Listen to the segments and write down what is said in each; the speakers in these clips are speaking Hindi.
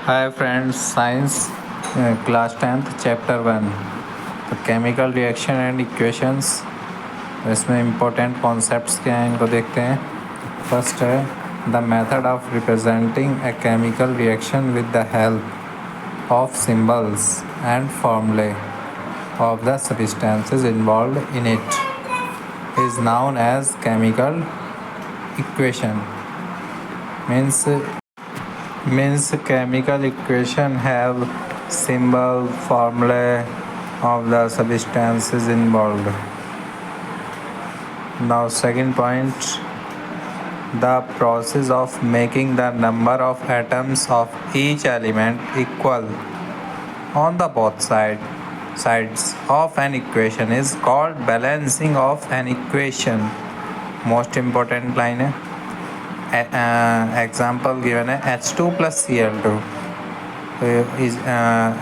हाय friends, science class 10th chapter 1 तो केमिकल रिएक्शन एंड इक्वेशंस। इसमें इम्पोर्टेंट कॉन्सेप्ट्स क्या हैं इनको देखते हैं। फर्स्ट है the method of representing a chemical reaction with the help of symbols and formulae of the substances involved in it is known as chemical equation. means chemical equation have symbol formulae of the substances involved. Now second point, the process of making the number of atoms of each element equal on the both sides of an equation is called balancing of an equation. Most important line है एग्जाम्पल गिवन है H2 + Cl2 is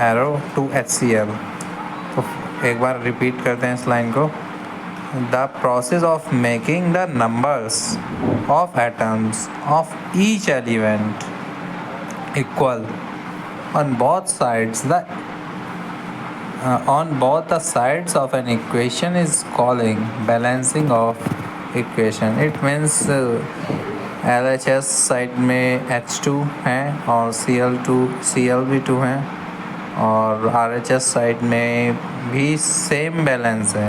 arrow to HCl। तो एक बार रिपीट करते हैं इस लाइन को। The process of making the numbers of atoms of each element equal on both sides of an equation is calling balancing of equation. It means LHS side में H2 हैं और Cl भी 2 हैं, और RHS साइड में भी सेम बैलेंस है।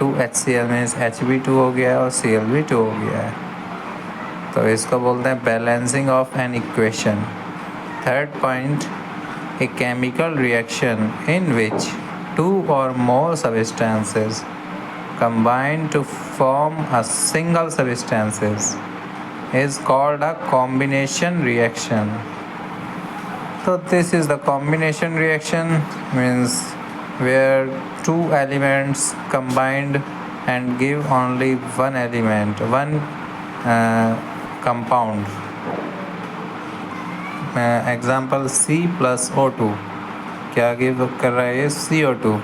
2 HCl में H भी 2 हो गया है और Cl भी 2 हो गया है, तो इसको बोलते हैं balancing of an equation. Third point, A chemical reaction in which 2 or more substances combine to form a single substances is called a combination reaction. So this is the combination reaction, means where 2 elements combined and give only one element, one compound. Example C plus O2 क्या गिव कर रहा है ये CO2।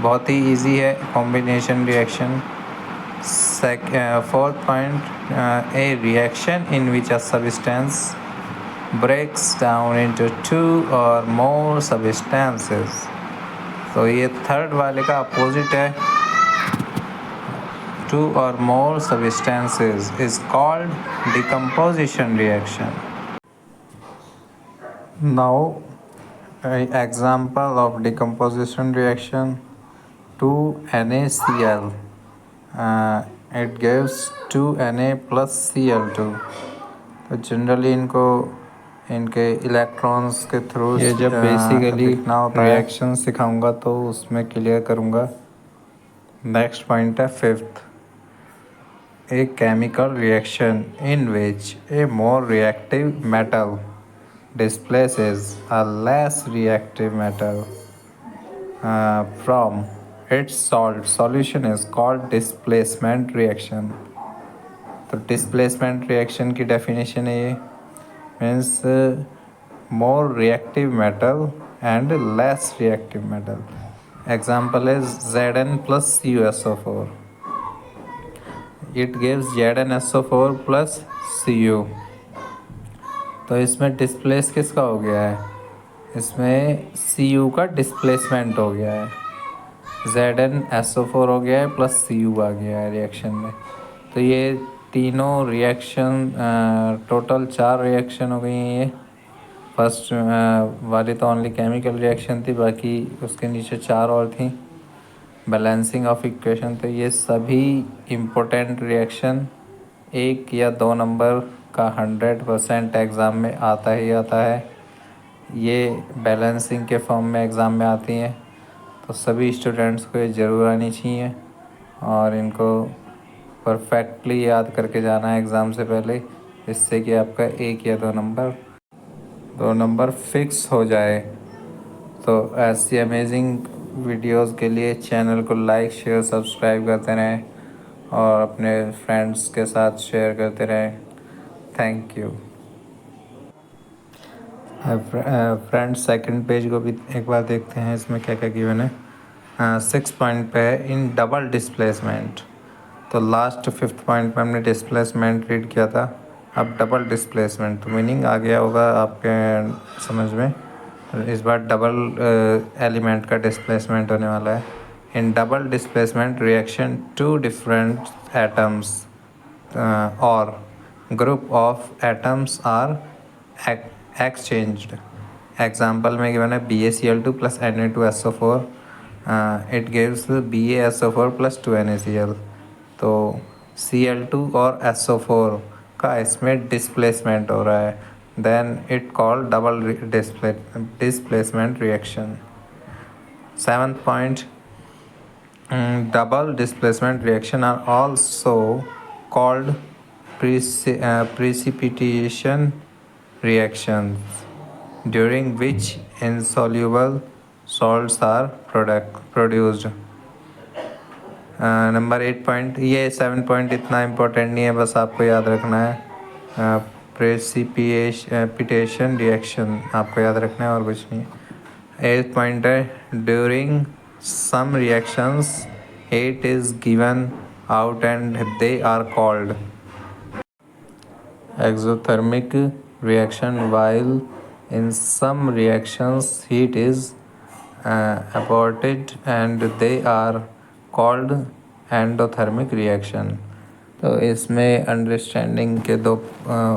बहुत ही इजी है combination reaction. Fourth point, a reaction in which a substance breaks down into 2 or more substances. तो ये थर्ड वाले का अपोजिट है। 2 or more substances is called decomposition reaction. Now, an example of decomposition reaction: 2NaCl. It gives 2Na plus Cl2। तो जनरली इनको इनके इलेक्ट्रॉन्स के थ्रू ये जब बेसिकली रिएक्शन सिखाऊंगा तो उसमें क्लियर करूँगा। नेक्स्ट पॉइंट है fifth, A chemical reaction in which A more reactive metal displaces a less reactive metal from its solution is called displacement reaction. तो displacement reaction की definition है ये, means more reactive metal and less reactive metal. Example is Zn plus CuSO4. It gives ZnSO4 plus Cu। तो इसमें डिस्प्लेस किसका हो गया है, इसमें Cu का डिस्प्लेसमेंट हो गया है, ZnSO4 हो गया है प्लस Cu आ गया है रिएक्शन में। तो ये तीनों रिएक्शन टोटल 4 रिएक्शन हो गई हैं। ये फर्स्ट वाली तो ओनली केमिकल रिएक्शन थी, बाकी उसके नीचे 4 और थी बैलेंसिंग ऑफ इक्वेशन। तो ये सभी इम्पोर्टेंट रिएक्शन 1 या 2 नंबर का 100% एग्ज़ाम में आता ही आता है। ये बैलेंसिंग के फॉर्म में एग्ज़ाम में आती हैं, तो सभी स्टूडेंट्स को ये ज़रूर आनी चाहिए और इनको परफेक्टली याद करके जाना है एग्ज़ाम से पहले, इससे कि आपका 1 या 2 नंबर फिक्स हो जाए। तो ऐसी अमेजिंग वीडियोस के लिए चैनल को लाइक शेयर सब्सक्राइब करते रहें और अपने फ्रेंड्स के साथ शेयर करते रहें। Thank you. Friends, second page को भी एक बार देखते हैं, इसमें क्या क्या गिवन है। 6 पॉइंट पे है इन डबल डिस्प्लेसमेंट। तो लास्ट 5th पॉइंट पे हमने डिस्प्लेसमेंट रीड किया था। अब डबल डिस्प्लेसमेंट, तो मीनिंग आ गया होगा आपके समझ में। इस बार डबल एलिमेंट का डिस्प्लेसमेंट होने वाला है। In double displacement reaction two different atoms और group of atoms are exchanged. Example में गिवन है BaCl2 plus Na2SO4, it gives BaSO4 plus 2NaCl। तो Cl2 और SO4 का इसमें डिस्प्लेसमेंट हो रहा है, then it called double displacement reaction. 7th point, double displacement reaction are also called precipitation reactions, during which insoluble salts are produced. Number 8 point, ये 7 पॉइंट इतना इम्पोर्टेंट नहीं है, बस आपको याद रखना है। प्रेसिपिटेशन रिएक्शन आपको याद रखना है और कुछ नहीं। 8th पॉइंट है during some reactions heat is given out and they are called exothermic reaction, while in some reactions heat is abated and they are called endothermic reaction. तो इसमें अंडरस्टैंडिंग के दो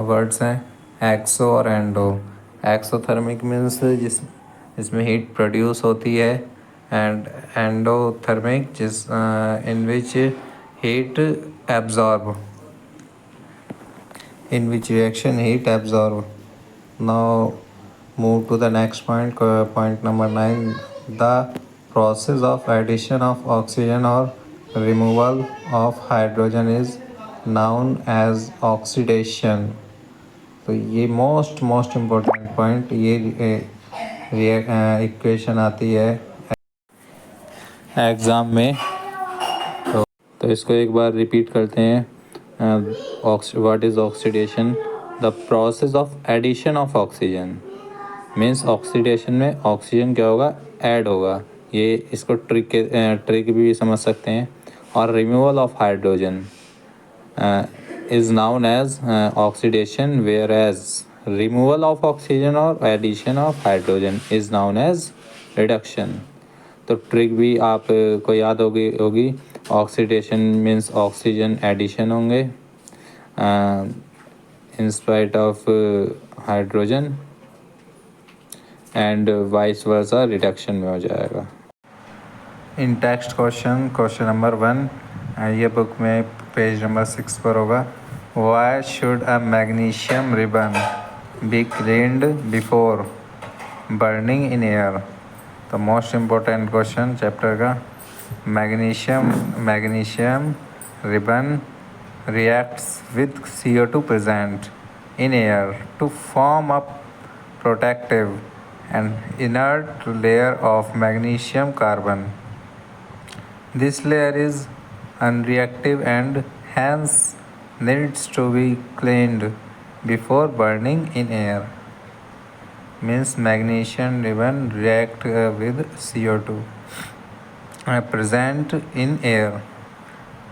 वर्ड्स हैं, एक्सो और एंडो। एक्सोथर्मिक मीन्स जिसमें हीट प्रोड्यूस होती है, and endothermic in which heat absorb, in which reaction heat absorb. Now move to the next point, point number 9. The process of addition of oxygen or removal of hydrogen is known as oxidation. तो ये मोस्ट इम्पोर्टेंट पॉइंट, ये इक्वेशन आती है एग्ज़ाम में, तो इसको एक बार रिपीट करते हैं। What is oxidation? The process of addition of oxygen, means oxidation में ऑक्सीजन क्या होगा, ऐड होगा। ये इसको ट्रिक भी समझ सकते हैं। और removal of hydrogen is known as oxidation, whereas removal of oxygen और addition of hydrogen is known as reduction. तो ट्रिक भी आपको याद होगी। ऑक्सीडेशन मीन्स ऑक्सीजन एडिशन होंगे in spite of hydrogen, and vice versa reduction में हो जाएगा। इन टेक्स्ट क्वेश्चन नंबर 1, ये बुक में पेज नंबर 6 पर होगा। Why should a magnesium ribbon be cleaned before burning in air? तो मोस्ट इम्पोर्टेंट क्वेश्चन चैप्टर का। Magnesium ribbon reacts with CO2 present in air to form a protective and inert layer of magnesium carbon. This layer is unreactive and hence needs to be cleaned before burning in air. Means magnesium ribbon react with CO2 present in air,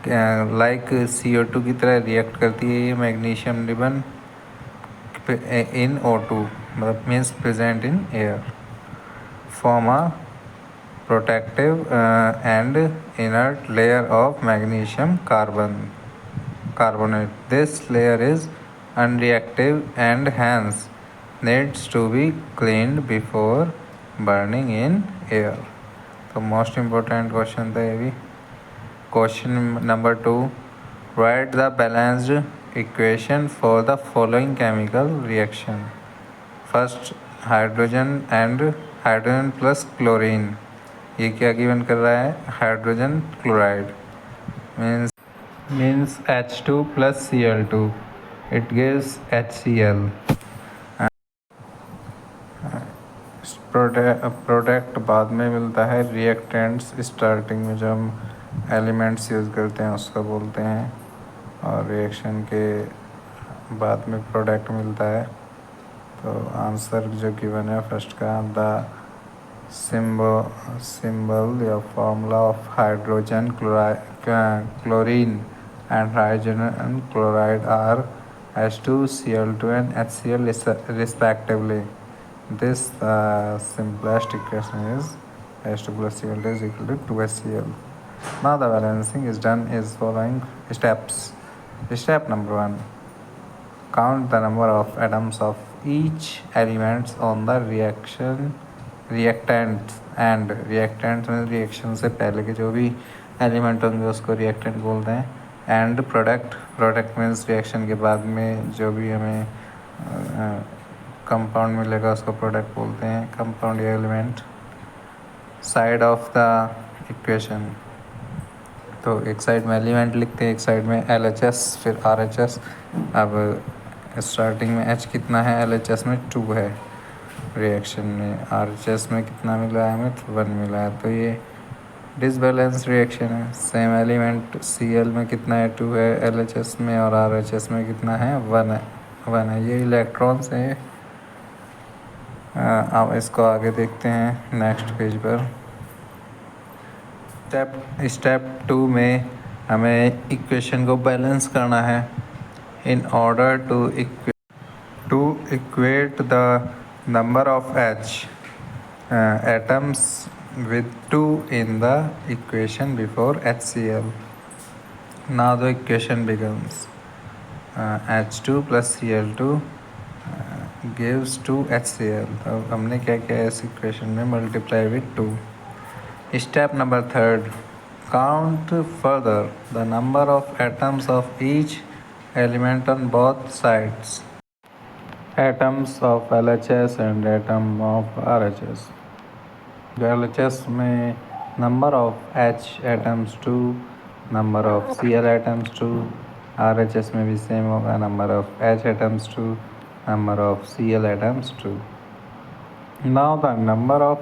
like CO2 की तरह रिएक्ट करती है ये मैग्नीशियम रिबन इन O2, मतलब means present in air, form a protective and inert layer of magnesium carbonate. This layer is unreactive and hence needs to be cleaned before burning in air. तो मोस्ट इम्पोर्टेंट क्वेश्चन था ये भी। Question number 2, write the balanced equation for the following chemical reaction. First hydrogen plus chlorine, ये क्या गिवन कर रहा है, hydrogen chloride means H2 plus Cl2, it gives HCl. Product बाद में मिलता है, रिएक्टेंट्स स्टार्टिंग में जो हम एलिमेंट्स यूज़ करते हैं उसका बोलते हैं, और रिएक्शन के बाद में प्रोडक्ट मिलता है। तो आंसर जो गिवन है फर्स्ट का, द सिंबल या formula of hydrogen chlorine and hydrogen chloride are H2Cl2 and HCl respectively. This simplest equation is H2 plus Cl2 is equal to 2HCl. Now the balancing is done is following steps. Step number 1. Count the number of atoms of each elements on the reactant and reactant में रिएक्शन से पहले के जो भी एलिमेंट होंगे उसको रिएक्टेंट बोलते हैं. एंड प्रोडक्ट मीन्स रिएक्शन के बाद में जो भी हमें कंपाउंड मिलेगा उसको प्रोडक्ट बोलते हैं. कंपाउंड या element. Side of the equation, तो एक साइड में एलिमेंट लिखते हैं, एक साइड में LHS फिर RHS. अब स्टार्टिंग में H कितना है, LHS में 2 है. रिएक्शन में RHS में कितना मिला है हमें, 1 मिला है. तो ये डिसबैलेंस रिएक्शन है. सेम एलिमेंट Cl में कितना है, 2 है. LHS में और RHS में कितना है, 1 है. ये इलेक्ट्रॉन्स हैं. अब इसको आगे देखते हैं नेक्स्ट पेज पर. स्टेप 2 में हमें इक्वेशन को बैलेंस करना है. In order to equate the number of H atoms with 2 in the equation before HCl. Now the equation becomes H2 plus Cl2 gives 2 HCl. तो हमने क्या किया है इस इक्वेशन में, multiply with 2. Step number 3. Count further the number of atoms of each element on both sides. Atoms of LHS and atom of RHS. जो LHS में number of H atoms 2, number of Cl atoms 2. RHS में भी सेम होगा, number of H atoms 2, number of Cl atoms 2. Now the number of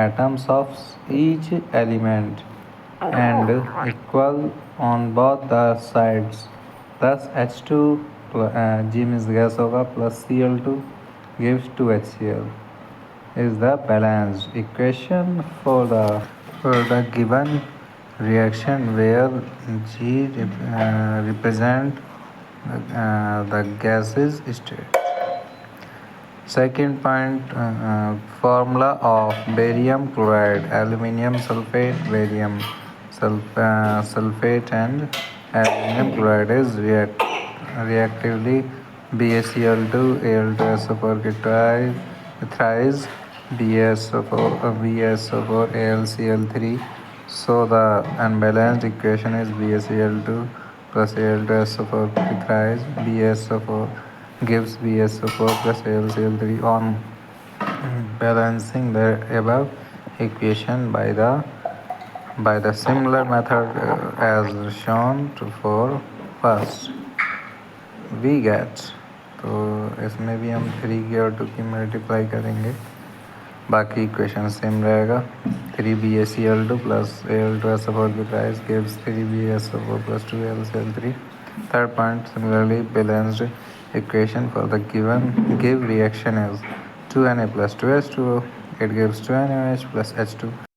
atoms of each element and equal on both the sides. Thus H2 G means gas होगा plus Cl2 gives 2HCl is the balanced equation for the given reaction where G represent the gases state. Second point, formula of barium chloride, aluminium sulfate, barium sulfate and aluminium chloride is reactively BaCl2, Al2SO4 thrice BaSO4 AlCl3. So the unbalanced equation is BaCl2 plus Al2SO4 thrice BaSO4 gives BaSO4 plus AlCl3. On balancing the above equation by the similar method as shown for first, we get. तो इसमें भी हम 3 की और 2 की मल्टीप्लाई करेंगे, बाकी इक्वेशन सेम रहेगा. 3BaCl2 प्लस Al2SO4 की price gives 3BaSO4 plus 2AlCl3. Third point, similarly balanced equation for the give reaction is 2Na plus 2H2O. It gives 2NaOH plus H2.